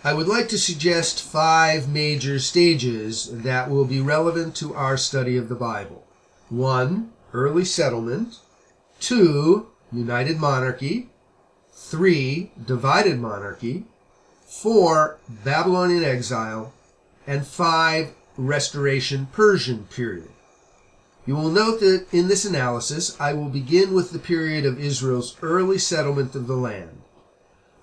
I would like to suggest 5 major stages that will be relevant to our study of the Bible. 1. Early settlement. 2. United monarchy. 3. Divided monarchy. 4. Babylonian exile. And 5. Restoration Persian period. You will note that in this analysis, I will begin with the period of Israel's early settlement of the land.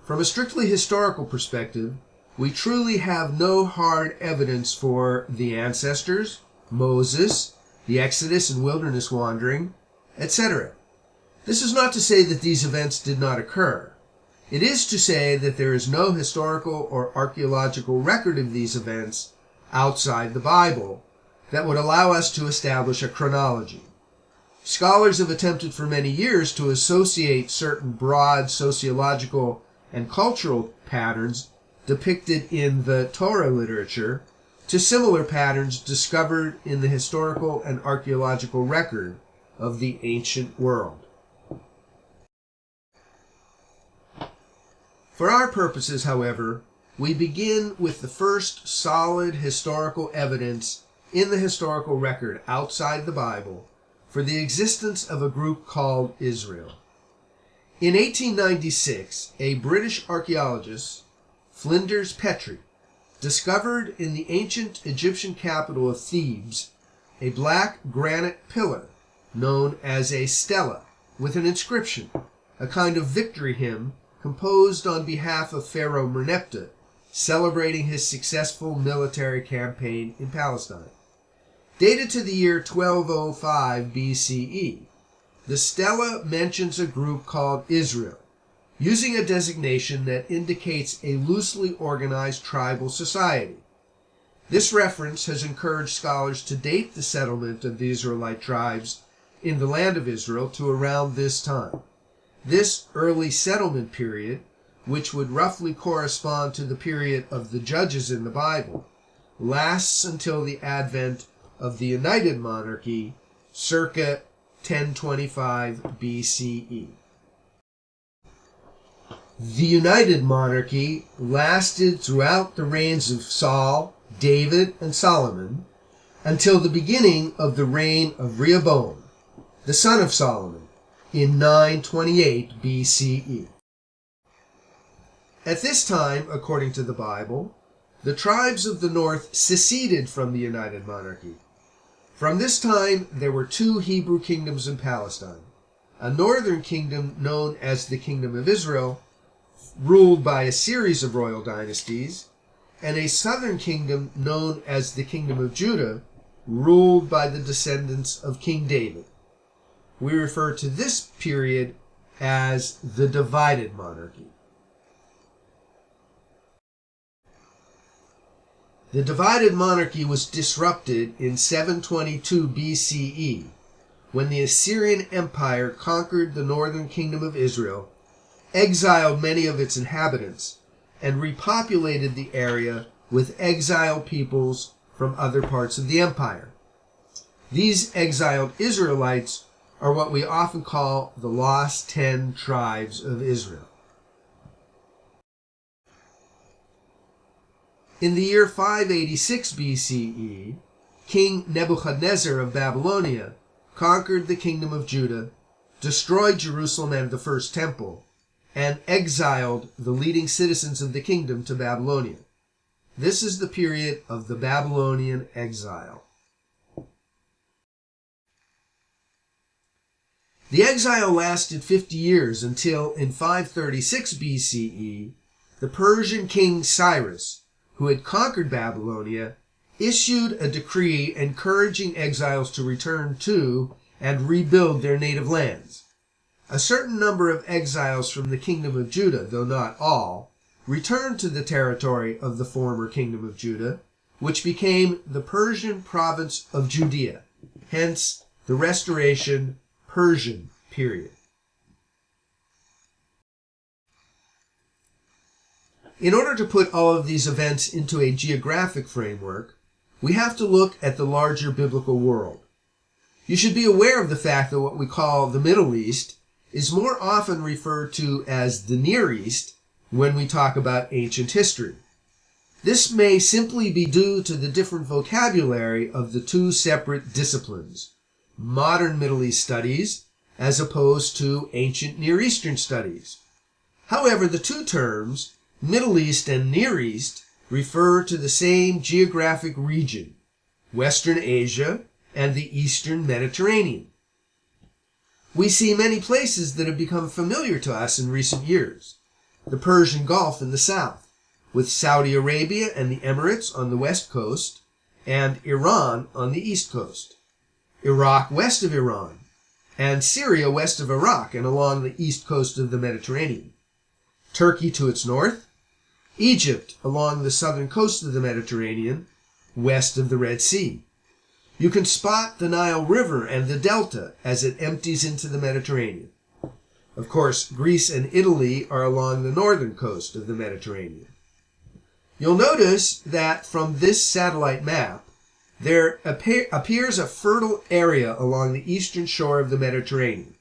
From a strictly historical perspective, we truly have no hard evidence for the ancestors, Moses, the Exodus and wilderness wandering, etc. This is not to say that these events did not occur. It is to say that there is no historical or archaeological record of these events outside the Bible that would allow us to establish a chronology. Scholars have attempted for many years to associate certain broad sociological and cultural patterns depicted in the Torah literature to similar patterns discovered in the historical and archaeological record of the ancient world. For our purposes, however, we begin with the first solid historical evidence in the historical record outside the Bible for the existence of a group called Israel. In 1896, a British archaeologist, Flinders Petrie, discovered in the ancient Egyptian capital of Thebes a black granite pillar known as a stela with an inscription, a kind of victory hymn composed on behalf of Pharaoh Merneptah, celebrating his successful military campaign in Palestine. Dated to the year 1205 BCE, the stela mentions a group called Israel, using a designation that indicates a loosely organized tribal society. This reference has encouraged scholars to date the settlement of the Israelite tribes in the land of Israel to around this time. This early settlement period, which would roughly correspond to the period of the judges in the Bible, lasts until the advent of the United Monarchy circa 1025 BCE. The United Monarchy lasted throughout the reigns of Saul, David, and Solomon until the beginning of the reign of Rehoboam, the son of Solomon, in 928 BCE. At this time, according to the Bible, the tribes of the north seceded from the United Monarchy. From this time, there were 2 Hebrew kingdoms in Palestine, a northern kingdom known as the Kingdom of Israel, ruled by a series of royal dynasties, and a southern kingdom known as the Kingdom of Judah, ruled by the descendants of King David. We refer to this period as the Divided Monarchy. The Divided Monarchy was disrupted in 722 BCE when the Assyrian Empire conquered the northern kingdom of Israel, exiled many of its inhabitants, and repopulated the area with exiled peoples from other parts of the empire. These exiled Israelites are what we often call the lost 10 tribes of Israel. In the year 586 BCE, King Nebuchadnezzar of Babylonia conquered the kingdom of Judah, destroyed Jerusalem and the first temple, and exiled the leading citizens of the kingdom to Babylonia. This is the period of the Babylonian exile. The exile lasted 50 years until, in 536 BCE, the Persian king Cyrus, who had conquered Babylonia, issued a decree encouraging exiles to return to and rebuild their native lands. A certain number of exiles from the kingdom of Judah, though not all, returned to the territory of the former kingdom of Judah, which became the Persian province of Judea, hence the Restoration Persian period. In order to put all of these events into a geographic framework, we have to look at the larger biblical world. You should be aware of the fact that what we call the Middle East is more often referred to as the Near East when we talk about ancient history. This may simply be due to the different vocabulary of the two separate disciplines, modern Middle East studies as opposed to ancient Near Eastern studies. However, the two terms, Middle East and Near East, refer to the same geographic region, Western Asia and the Eastern Mediterranean. We see many places that have become familiar to us in recent years. The Persian Gulf in the south, with Saudi Arabia and the Emirates on the west coast, and Iran on the east coast. Iraq west of Iran, and Syria west of Iraq and along the east coast of the Mediterranean. Turkey to its north, Egypt along the southern coast of the Mediterranean, west of the Red Sea. You can spot the Nile River and the delta as it empties into the Mediterranean. Of course, Greece and Italy are along the northern coast of the Mediterranean. You'll notice that from this satellite map, there appears a fertile area along the eastern shore of the Mediterranean,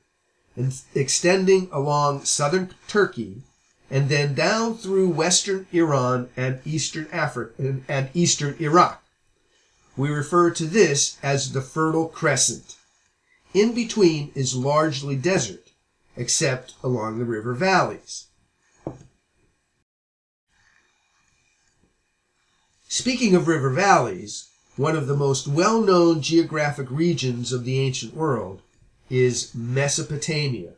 and extending along southern Turkey, and then down through western Iran and eastern Africa and eastern Iraq. We refer to this as the Fertile Crescent. In between is largely desert, except along the river valleys. Speaking of river valleys, one of the most well-known geographic regions of the ancient world is Mesopotamia.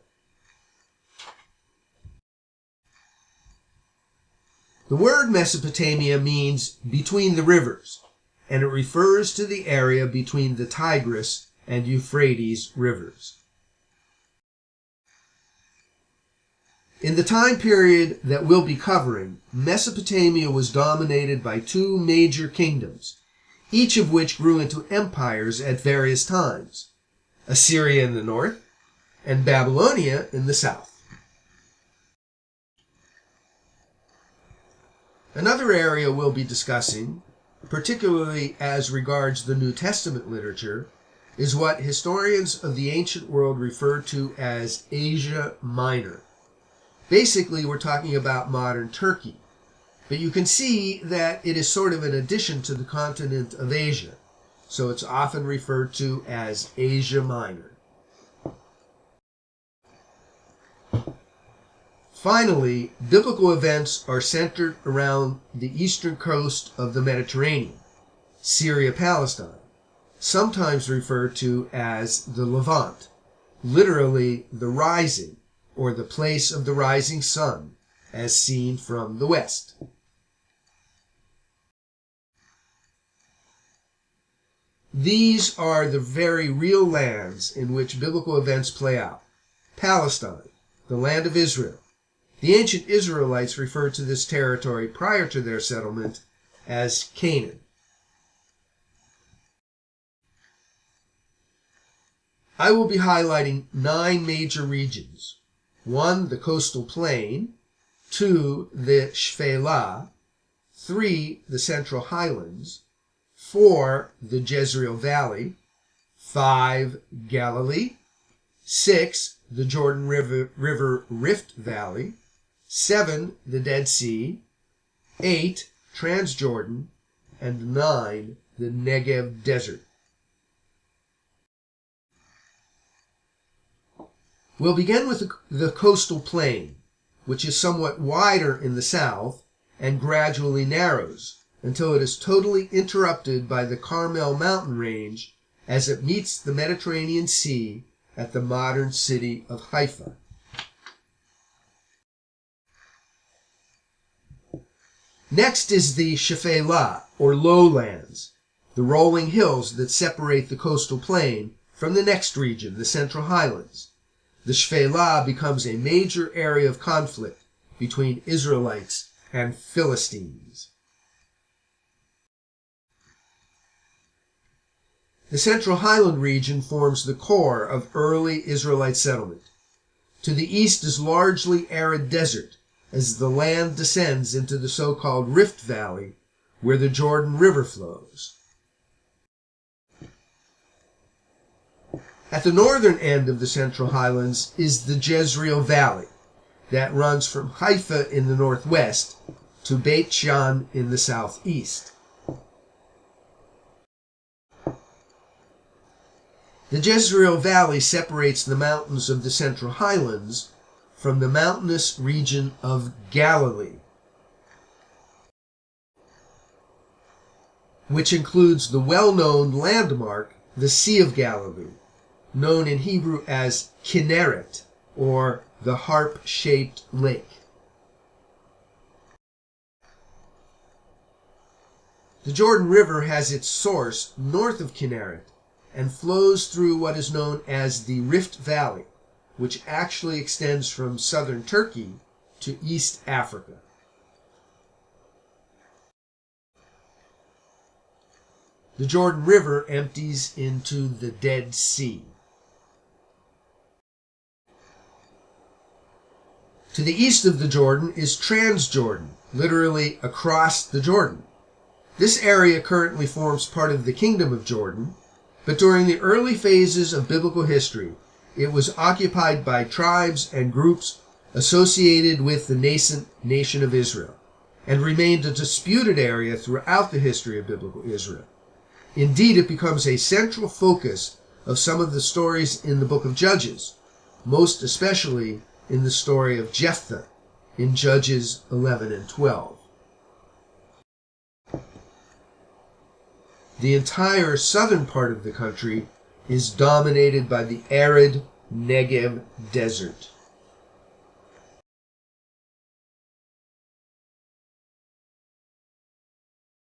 The word Mesopotamia means between the rivers, and it refers to the area between the Tigris and Euphrates rivers. In the time period that we'll be covering, Mesopotamia was dominated by two major kingdoms, each of which grew into empires at various times: Assyria in the north and Babylonia in the south. Another area we'll be discussing, particularly as regards the New Testament literature, is what historians of the ancient world refer to as Asia Minor. Basically, we're talking about modern Turkey, but you can see that it is sort of an addition to the continent of Asia, so it's often referred to as Asia Minor. Finally, biblical events are centered around the eastern coast of the Mediterranean, Syria-Palestine, sometimes referred to as the Levant, literally the rising, or the place of the rising sun, as seen from the west. These are the very real lands in which biblical events play out. Palestine, the land of Israel. The ancient Israelites referred to this territory prior to their settlement as Canaan. I will be highlighting 9 major regions. 1, the coastal plain. 2, the Shephelah. 3, the Central Highlands. 4, the Jezreel Valley. 5, Galilee. 6, the Jordan River Rift Valley. 7, the Dead Sea. 8, Transjordan. And 9, the Negev Desert. We'll begin with the coastal plain, which is somewhat wider in the south and gradually narrows until it is totally interrupted by the Carmel mountain range as it meets the Mediterranean Sea at the modern city of Haifa. Next is the Shephelah, or lowlands, the rolling hills that separate the coastal plain from the next region, the Central Highlands. The Shephelah becomes a major area of conflict between Israelites and Philistines. The Central Highland region forms the core of early Israelite settlement. To the east is largely arid desert, as the land descends into the so-called Rift Valley, where the Jordan River flows. At the northern end of the Central Highlands is the Jezreel Valley, that runs from Haifa in the northwest to Beit Shan in the southeast. The Jezreel Valley separates the mountains of the Central Highlands from the mountainous region of Galilee, which includes the well-known landmark, the Sea of Galilee, known in Hebrew as Kinneret, or the harp-shaped lake. The Jordan River has its source north of Kinneret and flows through what is known as the Rift Valley, which actually extends from southern Turkey to East Africa. The Jordan River empties into the Dead Sea. To the east of the Jordan is Transjordan, literally across the Jordan. This area currently forms part of the Kingdom of Jordan, but during the early phases of biblical history, it was occupied by tribes and groups associated with the nascent nation of Israel, and remained a disputed area throughout the history of biblical Israel. Indeed, it becomes a central focus of some of the stories in the book of Judges, most especially in the story of Jephthah in Judges 11 and 12. The entire southern part of the country is dominated by the arid Negev desert.